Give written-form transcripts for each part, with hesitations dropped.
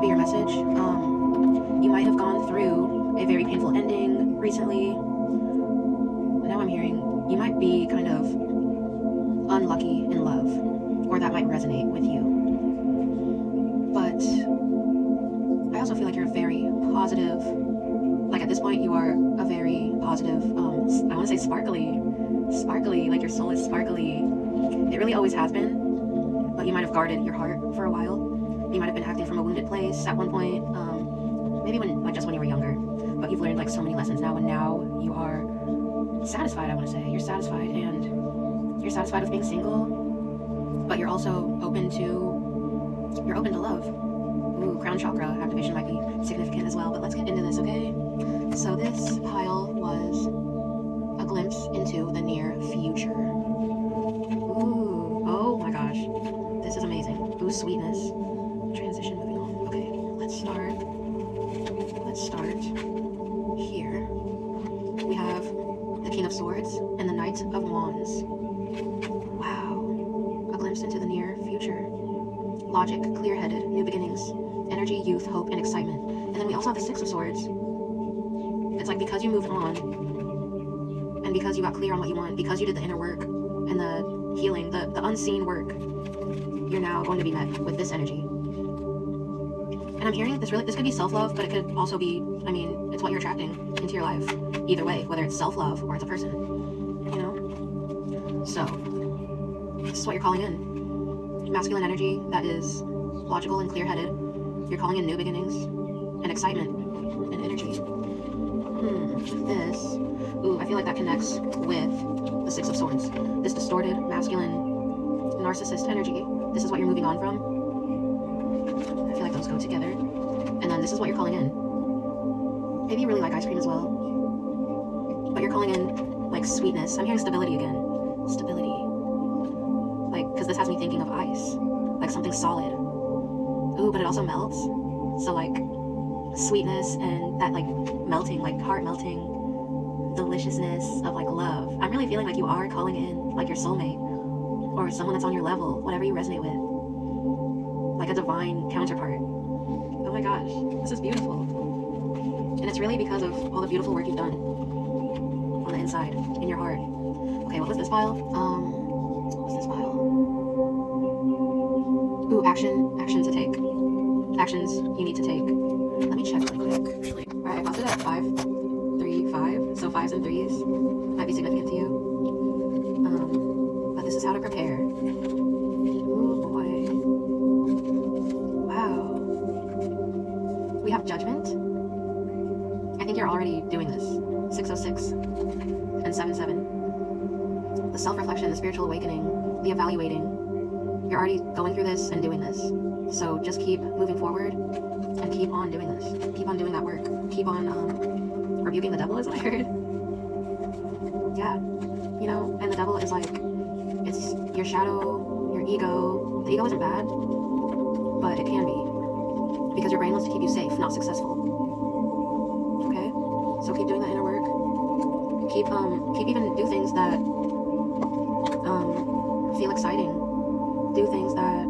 could be your message. You might have gone through a very painful ending recently. Now I'm hearing you might be kind of unlucky in love, or that might resonate with you. But I also feel like you're very positive. Like at this point, you are a very positive, I want to say sparkly, like your soul is sparkly. It really always has been, but you might have guarded your heart for a while. You might have been acting from a wounded place at one point, maybe just when you were younger, but you've learned like so many lessons now, and now you are satisfied. I want to say you're satisfied, and you're satisfied with being single, but you're also open to love. Ooh, crown chakra activation might be significant as well, but let's get into this, okay? So this pile was a glimpse into the near future. Ooh, oh my gosh, this is amazing. Ooh, sweetness. Transition, moving on. Okay, let's start here. We have the King of Swords and the Knight of Wands. Wow, a glimpse into the near future. Logic, clear-headed, new beginnings, energy, youth, hope, and excitement. And then we also have the Six of Swords. It's like because you moved on, and because you got clear on what you want, because you did the inner work and the healing, the unseen work, you're now going to be met with this energy. And I'm hearing this could be self-love, but it could also be, it's what you're attracting into your life. Either way, whether it's self-love or it's a person, you know? So, this is what you're calling in. Masculine energy that is logical and clear-headed. You're calling in new beginnings and excitement and energy. This, ooh, I feel like that connects with the Six of Swords. This distorted, masculine, narcissist energy. This is what you're moving on from. I feel like those go together. And then this is what you're calling in. Maybe you really like ice cream as well, but you're calling in like sweetness. I'm hearing stability again. Stability. Like, because this has me thinking of ice, like something solid. Ooh, but it also melts. So like sweetness and that like melting, like heart melting deliciousness of like love. I'm really feeling like you are calling in like your soulmate or someone that's on your level, whatever you resonate with, like a divine counterpart. Oh my gosh, this is beautiful. And it's really because of all the beautiful work you've done on the inside, in your heart. Okay, what was this pile? What was this pile? Ooh, action to take. Actions you need to take. Let me check really quick, actually. Alright, I posted at 5, 3, 5. So 5s and 3s might be significant to you. But this is how to prepare. Ooh, boy. Wow. We have judgment. I think you're already doing this. 606 and 77. The self-reflection, the spiritual awakening, the evaluating. You're already going through this and doing this. So just keep moving forward and keep on doing this. Keep on doing that work. Keep on rebuking the devil is what I heard. Yeah. You know, and the devil is like, it's your shadow, your ego. The ego isn't bad, but it can be. Because your brain wants to keep you safe, not successful. Okay? So keep doing that inner work. Keep even do things that feel exciting. Do things that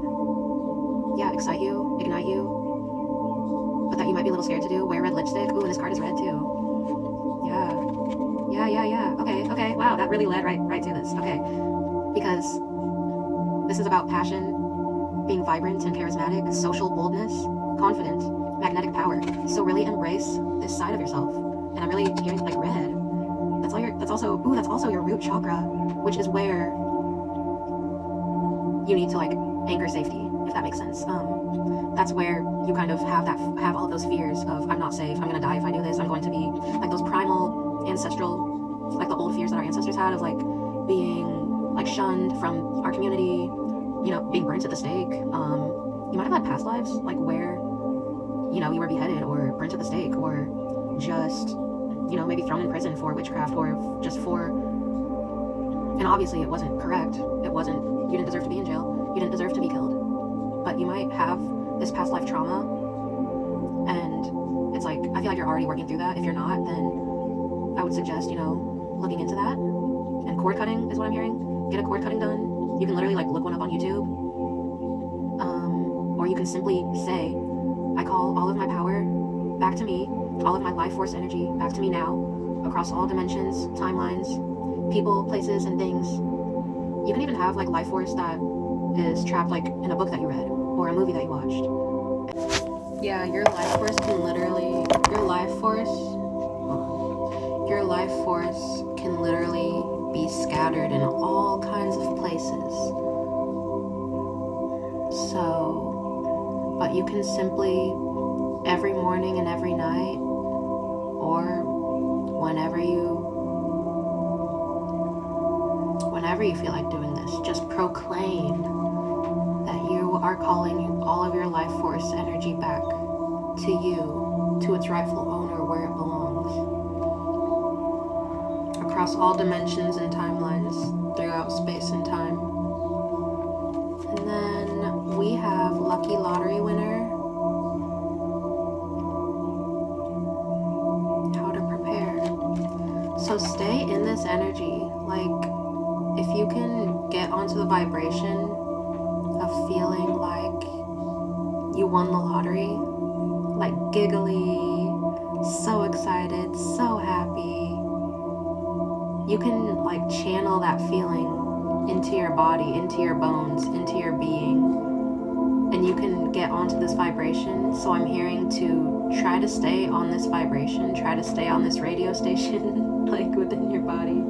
excite you, ignite you, but that you might be a little scared to do. Wear red lipstick. Ooh, and this card is red too. Yeah. Okay. Wow, that really led right to this. Okay, because this is about passion, being vibrant and charismatic, social boldness, confident, magnetic power. So really embrace this side of yourself. And I'm really hearing like red. That's also your root chakra, which is where you need to like anchor safety, if that makes sense. That's where you kind of have all of those fears of I'm not safe, I'm gonna die if I do this, I'm going to be like those primal ancestral, like the old fears that our ancestors had of like being like shunned from our community, being burnt at the stake. You might have had past lives like where you were beheaded or burnt at the stake or just maybe thrown in prison for witchcraft or just for, and obviously it wasn't correct. You didn't deserve to be in jail. You didn't deserve to be killed. But you might have this past life trauma, and it's like, I feel like you're already working through that. If you're not, then I would suggest, looking into that. And cord cutting is what I'm hearing. Get a cord cutting done. You can literally like look one up on YouTube. Or you can simply say, I call all of my power back to me, all of my life force energy back to me now, across all dimensions, timelines, people, places, and things. You can even have like life force that is trapped like in a book that you read or a movie that you watched. Yeah, your life force can literally, your life force can literally be scattered in all kinds of places. So, but you can simply, every morning and every night, or whenever you feel like doing this, just proclaim that you are calling all of your life force energy back to you, to its rightful owner where it belongs, across all dimensions and timelines throughout space and time. And then we have lucky lottery winner. How to prepare. So stay in this energy. Like, if you can get onto the vibration of feeling like you won the lottery, like giggly, so excited, so happy, you can like channel that feeling into your body, into your bones, into your being, and you can get onto this vibration. So I'm hearing to try to stay on this vibration, try to stay on this radio station, like within your body.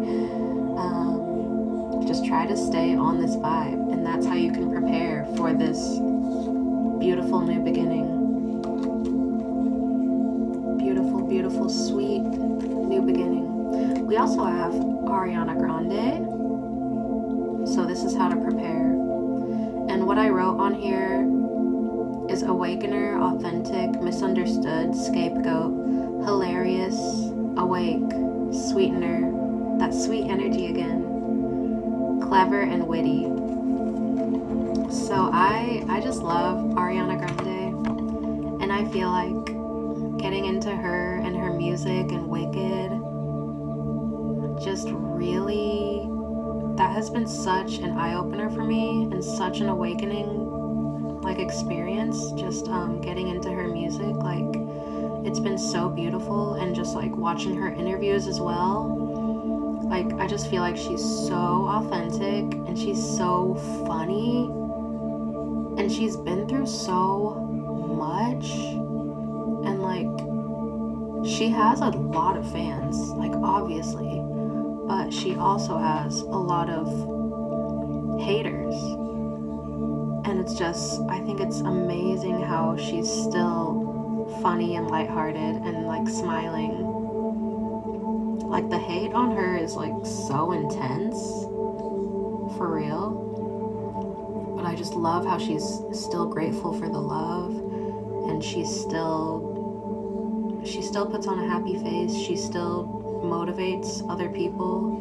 Just try to stay on this vibe, and that's how you can prepare for this beautiful new beginning. Beautiful, beautiful, sweet new beginning. We also have Ariana Grande. So this is how to prepare. And what I wrote on here is awakener, authentic, misunderstood, scapegoat, hilarious, awake, sweetener, that sweet energy again, clever and witty. So I just love Ariana Grande, and I feel like getting into her and her music and Wicked, just really, that has been such an eye-opener for me and such an awakening like experience, just getting into her music. Like, it's been so beautiful, and just like watching her interviews as well. Like, I just feel like she's so authentic, and she's so funny, and she's been through so much, and like, she has a lot of fans, like, obviously, but she also has a lot of haters, and it's just, I think it's amazing how she's still funny and lighthearted and like smiling. Like, the hate on her is like so intense, for real. But I just love how she's still grateful for the love, and she still puts on a happy face. She still motivates other people.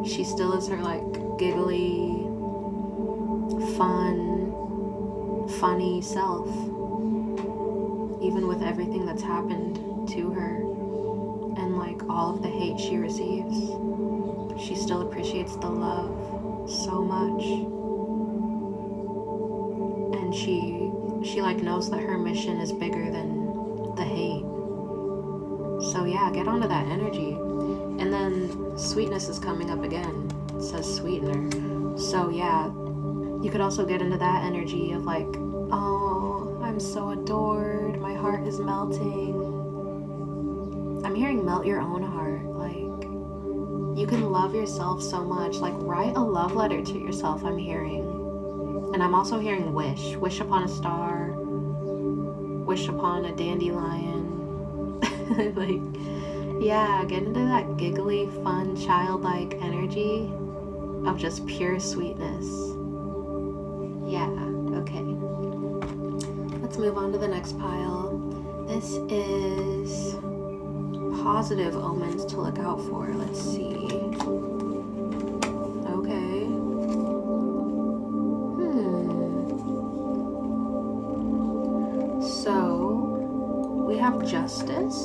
She still is her like giggly, funny self, even with everything that's happened to her. And like all of the hate she receives, she still appreciates the love so much, and she like knows that her mission is bigger than the hate. So yeah, get onto that energy. And then sweetness is coming up again. It says sweetener. So yeah, you could also get into that energy of like, oh, I'm so adored, my heart is melting. I'm hearing melt your own heart. Like, you can love yourself so much. Like, write a love letter to yourself, I'm hearing. And I'm also hearing wish. Wish upon a star. Wish upon a dandelion. Like, yeah, get into that giggly, fun, childlike energy of just pure sweetness. Yeah, okay. Let's move on to the next pile. This is positive omens to look out for. Let's see. Okay. So we have justice,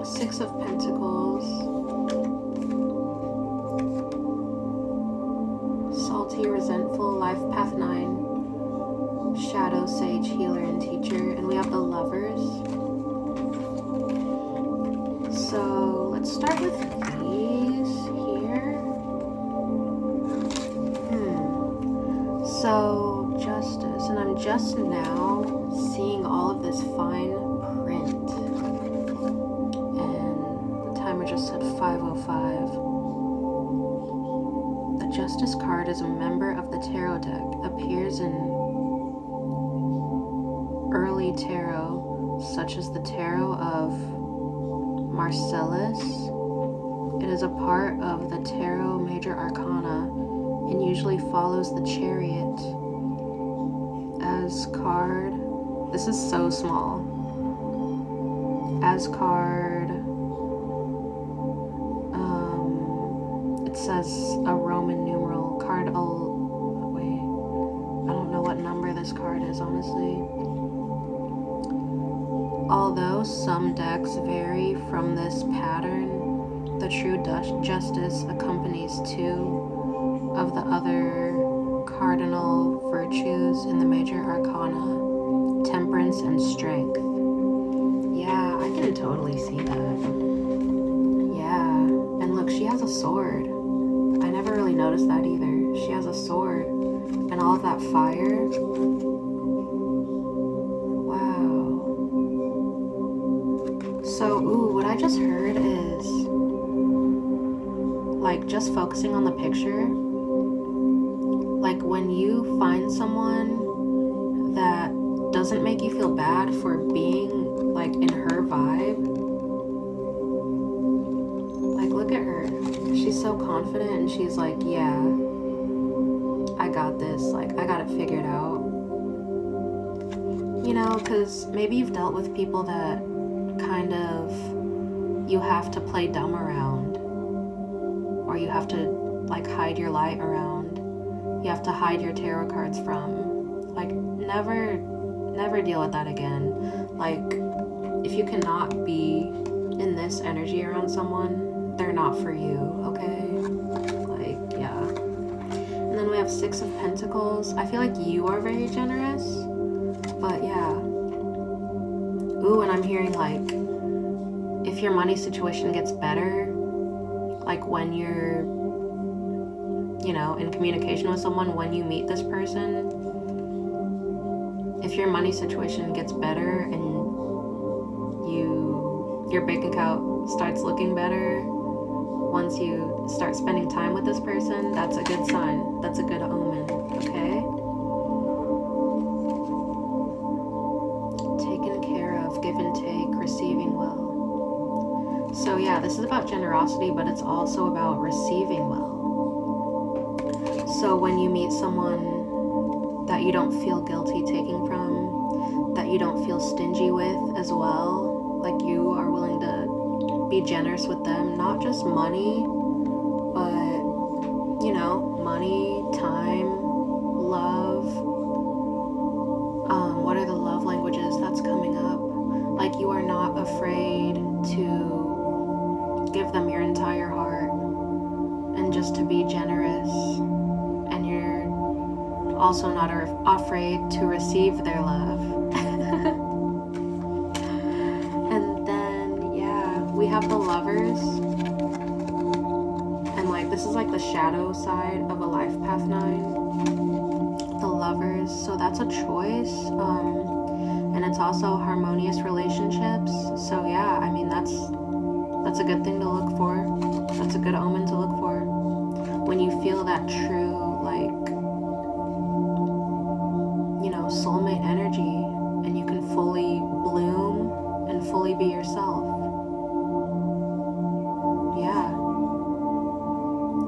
Six of Pentacles, salty, resentful, life path 9, sage, healer, and teacher. And we have the Lovers. So let's start with these here. So Justice, and I'm just now seeing all of this fine print. And the timer just said 5:05. The Justice card is a member of the tarot deck, appears in early tarot, such as the tarot of Marcellus. It is a part of the tarot major arcana and usually follows the Chariot as card. This is so small. As card, it says a Roman numeral card. Wait, I don't know what number this card is, honestly. Although some decks vary from this pattern, the true Justice accompanies two of the other cardinal virtues in the major arcana, temperance and strength. Yeah, I can totally see that. Yeah, and look, she has a sword. I never really noticed that either. She has a sword and all of that fire. Wow. So, what I just heard is, like, just focusing on the picture, like when you find someone that doesn't make you feel bad for being like in her vibe, like look at her, she's so confident and she's like, yeah, I got this, like I got it figured out, you know, because maybe you've dealt with people that kind of you have to play dumb around, or you have to like hide your light around. You have to hide your tarot cards from. Like, never deal with that again. Like, if you cannot be in this energy around someone, they're not for you, okay? Like, yeah. And then we have Six of Pentacles. I feel like you are very generous, but yeah. And I'm hearing, like, if your money situation gets better, like when you're, you know, in communication with someone, when you meet this person, if your money situation gets better and your bank account starts looking better once you start spending time with this person, that's a good sign. That's a good omen, okay? Taken care of, give and take, receiving well. So yeah, this is about generosity, but it's also about receiving well. So when you meet someone that you don't feel guilty taking from, that you don't feel stingy with as well, like you are willing to be generous with them, not just money, but, you know, money, time, love. What are the love languages that's coming up? Like you are not afraid to give them your entire heart and just to be generous. And you're also not afraid to receive their love. And then, yeah, we have the Lovers. And like, this is like the shadow side of a life path 9. The Lovers. So that's a choice. And it's also harmonious relationships. So yeah, I mean, that's a good thing to look for. That's a good omen to look for. When you feel that true, like, you know, soulmate energy, and you can fully bloom and fully be yourself. Yeah.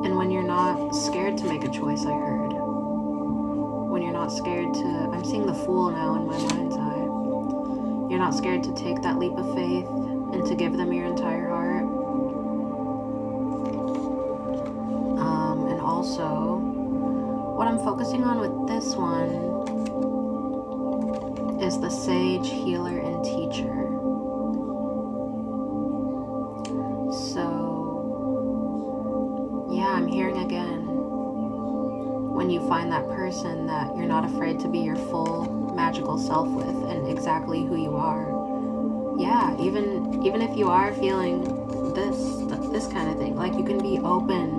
And when you're not scared to make a choice, I heard. When you're not scared to, I'm seeing the Fool now in my mind's eye. You're not scared to take that leap of faith and to give them your entire heart. And also, what I'm focusing on with this one is the Sage, Healer, and Teacher. So, yeah, I'm hearing again. when you find that person that you're not afraid to be your full magical self with and exactly who you are. Yeah, even if you are feeling this kind of thing, like you can be open